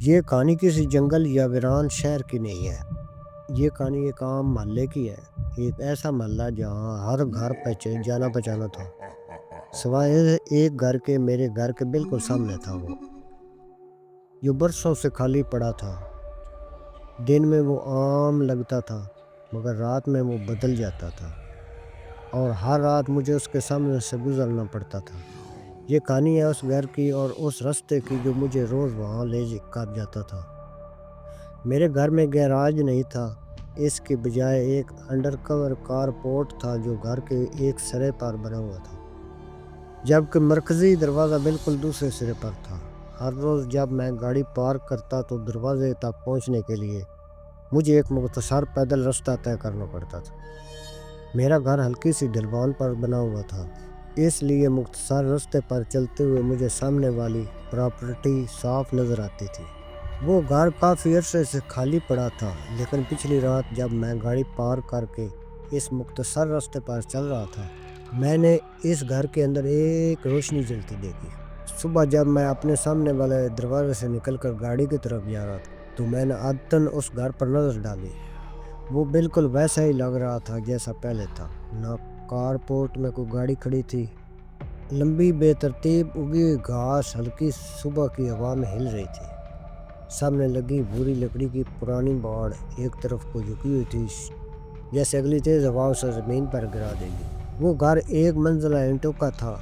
یہ کہانی کسی جنگل یا ویران شہر کی نہیں ہے۔ یہ کہانی ایک عام محلے کی ہے، ایک ایسا محلہ جہاں ہر گھر پہ جانا پہچانا تھا، سوائے ایک گھر کے۔ میرے گھر کے بالکل سامنے تھا وہ، جو برسوں سے خالی پڑا تھا۔ دن میں وہ عام لگتا تھا، مگر رات میں وہ بدل جاتا تھا، اور ہر رات مجھے اس کے سامنے سے گزرنا پڑتا تھا۔ یہ کہانی ہے اس گھر کی اور اس رستے کی جو مجھے روز وہاں لے کر جاتا تھا۔ میرے گھر میں گیراج نہیں تھا، اس کے بجائے ایک انڈر کور کارپورٹ تھا جو گھر کے ایک سرے پر بنا ہوا تھا، جبکہ مرکزی دروازہ بالکل دوسرے سرے پر تھا۔ ہر روز جب میں گاڑی پارک کرتا تو دروازے تک پہنچنے کے لیے مجھے ایک مختصر پیدل رستہ طے کرنا پڑتا تھا۔ میرا گھر ہلکی سی ڈھلوان پر بنا ہوا تھا، اس لیے مختصر رستے پر چلتے ہوئے مجھے سامنے والی پراپرٹی صاف نظر آتی تھی۔ وہ گھر کافی عرصے سے خالی پڑا تھا، لیکن پچھلی رات جب میں گاڑی پارک کر کے اس مختصر راستے پر چل رہا تھا، میں نے اس گھر کے اندر ایک روشنی جلتی دیکھی۔ صبح جب میں اپنے سامنے والے دروازے سے نکل کر گاڑی کی طرف جا رہا تھا تو میں نے عادتاً اس گھر پر نظر ڈالی۔ وہ بالکل ویسا ہی لگ رہا تھا جیسا پہلے تھا۔ نہ کارپورٹ میں کوئی گاڑی کھڑی تھی، لمبی بے ترتیب اگی ہوئی گھاس ہلکی صبح کی ہوا میں ہل رہی تھی۔ سامنے لگی بھوری لکڑی کی پرانی باڑ ایک طرف کو جھکی ہوئی تھی، جیسے اگلی تیز ہوا اسے زمین پر گرا دے گی۔ وہ گھر ایک منزلہ اینٹوں کا تھا،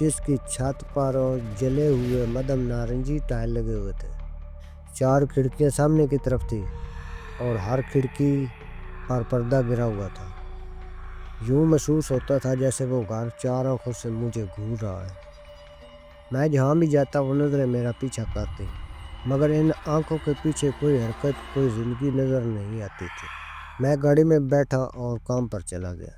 جس کی چھت پر جلے ہوئے مدھم نارنجی ٹائل لگے ہوئے تھے۔ 4 کھڑکیاں سامنے کی طرف تھی اور ہر کھڑکی پر پردہ گرا ہوا تھا۔ یوں محسوس ہوتا تھا جیسے وہ گھر 4 آنکھوں سے مجھے گھور رہا ہے۔ میں جہاں بھی جاتا وہ نظریں میرا پیچھا کرتی، مگر ان آنکھوں کے پیچھے کوئی حرکت، کوئی زندگی نظر نہیں آتی تھی۔ میں گاڑی میں بیٹھا اور کام پر چلا گیا۔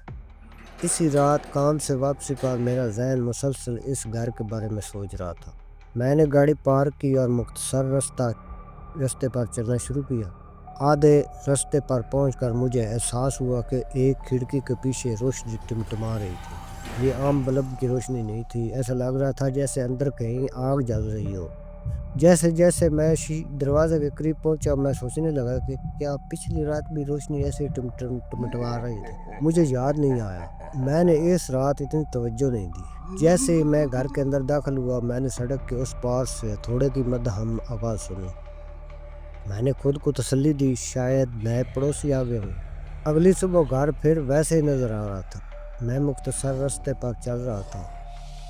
اسی رات کام سے واپسی پر میرا ذہن مسلسل اس گھر کے بارے میں سوچ رہا تھا۔ میں نے گاڑی پارک کی اور مختصر راستے پر چلنا شروع کیا۔ آدھے راستے پر پہنچ کر مجھے احساس ہوا کہ ایک کھڑکی کے پیچھے روشنی ٹمٹما رہی تھی۔ یہ عام بلب کی روشنی نہیں تھی، ایسا لگ رہا تھا جیسے اندر کہیں آگ جل رہی ہو۔ جیسے جیسے میں دروازے کے قریب پہنچا، میں سوچنے لگا کہ کیا پچھلی رات بھی روشنی ایسے ٹمٹما رہی تھی؟ مجھے یاد نہیں آیا، میں نے اس رات اتنی توجہ نہیں دی۔ جیسے ہی میں گھر کے اندر داخل ہوا، میں نے سڑک کے اس پار سے تھوڑے کی مدھم آواز سنی۔ میں نے خود کو تسلی دی، شاید نئے پڑوسی آ گئے ہوں۔ اگلی صبح گھر پھر ویسے ہی نظر آ رہا تھا۔ میں مختصر راستے پر چل رہا تھا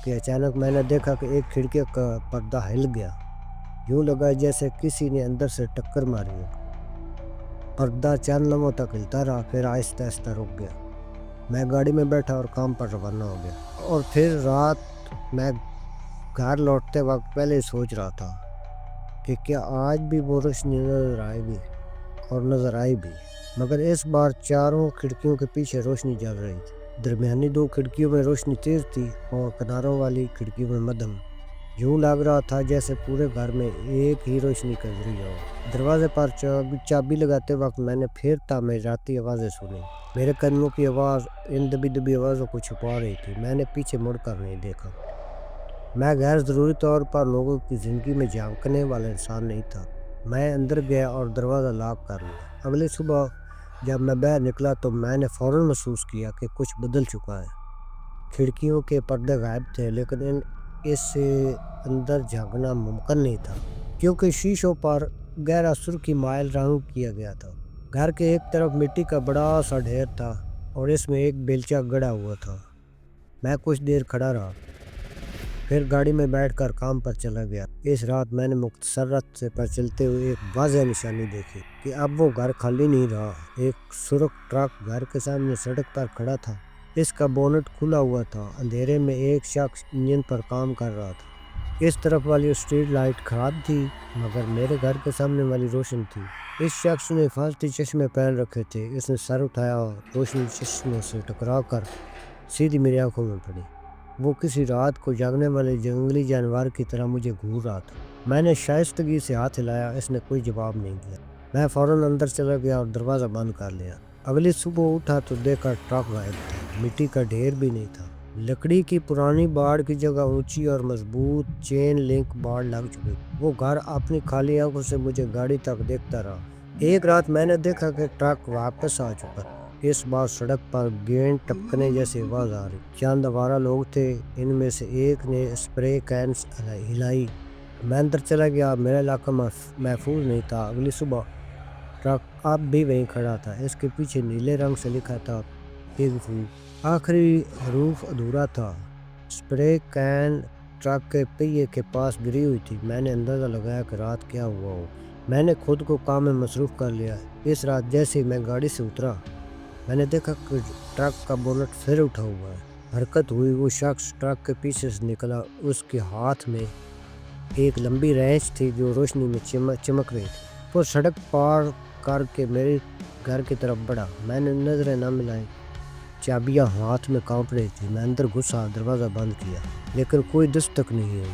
کہ اچانک میں نے دیکھا کہ ایک کھڑکی کا پردہ ہل گیا۔ یوں لگا جیسے کسی نے اندر سے ٹکر ماری ہو۔ پردہ چند لمحوں تک ہلتا رہا، پھر آہستہ آہستہ رک گیا۔ میں گاڑی میں بیٹھا اور کام پر روانہ ہو گیا۔ اور پھر رات میں گھر لوٹتے وقت پہلے سوچ رہا تھا کہ کیا آج بھی وہ روشنی نظر آئے گی، اور نظر آئی بھی، مگر اس بار 4 کھڑکیوں کے پیچھے روشنی جل رہی تھی۔ درمیانی 2 کھڑکیوں میں روشنی تیز تھی اور کناروں والی کھڑکیوں میں مدھم۔ یوں لگ رہا تھا جیسے پورے گھر میں ایک ہی روشنی کا ذریعہ ہو۔ دروازے پر چابی لگاتے وقت میں نے پھر تعمیراتی آوازیں سنی۔ میرے قدموں کی آواز ان دبی دبی آوازوں کو چھپا رہی تھی۔ میں نے پیچھے مڑ کر نہیں دیکھا۔ میں غیر ضروری طور پر لوگوں کی زندگی میں جھانکنے والا انسان نہیں تھا۔ میں اندر گیا اور دروازہ لاک کر لیا۔ اگلی صبح جب میں باہر نکلا تو میں نے فوراً محسوس کیا کہ کچھ بدل چکا ہے۔ کھڑکیوں کے پردے غائب تھے، لیکن اس سے اندر جھانکنا ممکن نہیں تھا، کیونکہ شیشوں پر گہرا سرخی مائل رنگ کیا گیا تھا۔ گھر کے ایک طرف مٹی کا بڑا سا ڈھیر تھا اور اس میں ایک بیلچہ گڑا ہوا تھا۔ میں کچھ دیر کھڑا رہا، پھر گاڑی میں بیٹھ کر کام پر چلا گیا۔ اس رات میں نے مختصر راستے پر چلتے ہوئے ایک واضح نشانی دیکھی کہ اب وہ گھر خالی نہیں رہا۔ ایک سرخ ٹرک گھر کے سامنے سڑک پر کھڑا تھا، اس کا بونٹ کھلا ہوا تھا۔ اندھیرے میں ایک شخص انجن پر کام کر رہا تھا۔ اس طرف والی اسٹریٹ لائٹ خراب تھی، مگر میرے گھر کے سامنے والی روشن تھی۔ اس شخص نے حفاظتی چشمے پہن رکھے تھے۔ اس نے سر اٹھایا اور روشنی چشموں سے ٹکرا کر سیدھی میری آنکھوں میں پڑی۔ وہ کسی رات کو جاگنے والے جنگلی جانور کی طرح مجھے گھور رہا تھا۔ میں نے شائستگی سے ہاتھ ہلایا، اس نے کوئی جواب نہیں دیا۔ میں فوراً اندر چلا گیا اور دروازہ بند کر لیا۔ اگلی صبح اٹھا تو دیکھا ٹرک غائب تھا، مٹی کا ڈھیر بھی نہیں تھا۔ لکڑی کی پرانی باڑ کی جگہ اونچی اور مضبوط چین لنک باڑ لگ چکی۔ وہ گھر اپنی خالی آنکھوں سے مجھے گاڑی تک دیکھتا رہا۔ ایک رات میں نے دیکھا کہ ٹرک واپس آ چکا۔ اس بار سڑک پر گیند ٹپکنے جیسی آواز آ رہی۔ چند آوارہ لوگ تھے، ان میں سے ایک نے اسپرے کینس ہلائی۔ میں اندر چلا گیا۔ میرا علاقہ محفوظ نہیں تھا۔ اگلی صبح ٹرک اب بھی وہیں کھڑا تھا۔ اس کے پیچھے نیلے رنگ سے لکھا تھا پگ فوڈ۔ آخری حروف ادھورا تھا۔ اسپرے کین ٹرک کے پہیے کے پاس گری ہوئی تھی۔ میں نے اندازہ لگایا کہ رات کیا ہوا ہو۔ میں نے خود کو کام میں مصروف کر لیا۔ اس رات جیسے ہی میں گاڑی سے اترا، میں نے دیکھا کہ ٹرک کا بونٹ پھر اٹھا ہوا ہے۔ حرکت ہوئی۔ وہ شخص ٹرک کے پیچھے سے نکلا۔ اس کے ہاتھ میں ایک لمبی رینچ تھی جو روشنی میں چمک رہی تھی۔ وہ سڑک پار کر کے میرے گھر کی طرف بڑھا۔ میں نے نظریں نہ ملائیں۔ چابیاں ہاتھ میں کانپ رہی تھی۔ میں اندر گھسا، دروازہ بند کیا، لیکن کوئی دستک نہیں ہوئی۔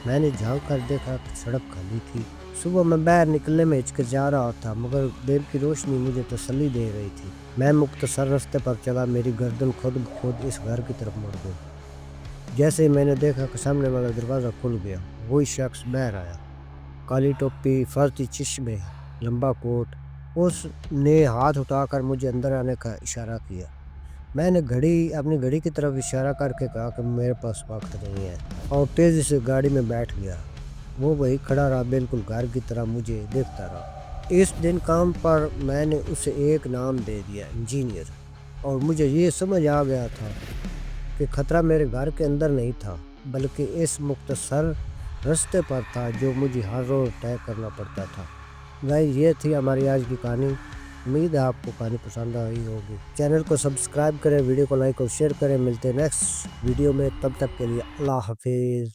میں نے جھانک کر دیکھا کہ سڑک خالی تھی۔ صبح میں باہر نکلنے میں ہچکچا رہا تھا، مگر دیر کی روشنی مجھے تسلی دے رہی تھی۔ میں مختصر راستے پر چلا۔ میری گردن خود بخود اس گھر کی طرف مڑ گئی۔ جیسے میں نے دیکھا کہ سامنے والا دروازہ کھل گیا۔ وہی شخص باہر آیا، کالی ٹوپی، فرضی چشمے، لمبا کوٹ۔ اس نے ہاتھ اٹھا کر مجھے اندر آنے کا اشارہ کیا۔ میں نے اپنی گھڑی کی طرف اشارہ کر کے کہا کہ میرے پاس وقت نہیں ہے، اور تیزی سے گاڑی میں بیٹھ گیا۔ وہ وہی کھڑا رہا، بالکل گھر کی طرح مجھے دیکھتا رہا۔ اس دن کام پر میں نے اسے ایک نام دے دیا، انجینئر، اور مجھے یہ سمجھ آ گیا تھا کہ خطرہ میرے گھر کے اندر نہیں تھا، بلکہ اس مختصر راستے پر تھا جو مجھے ہر روز طے کرنا پڑتا تھا۔ گائز، یہ تھی ہماری آج کی کہانی۔ امید ہے آپ کو کہانی پسند آئی ہوگی۔ چینل کو سبسکرائب کریں، ویڈیو کو لائک اور شیئر کریں۔ ملتے ہیں نیکسٹ ویڈیو میں، تب تک کے لیے اللہ حافظ۔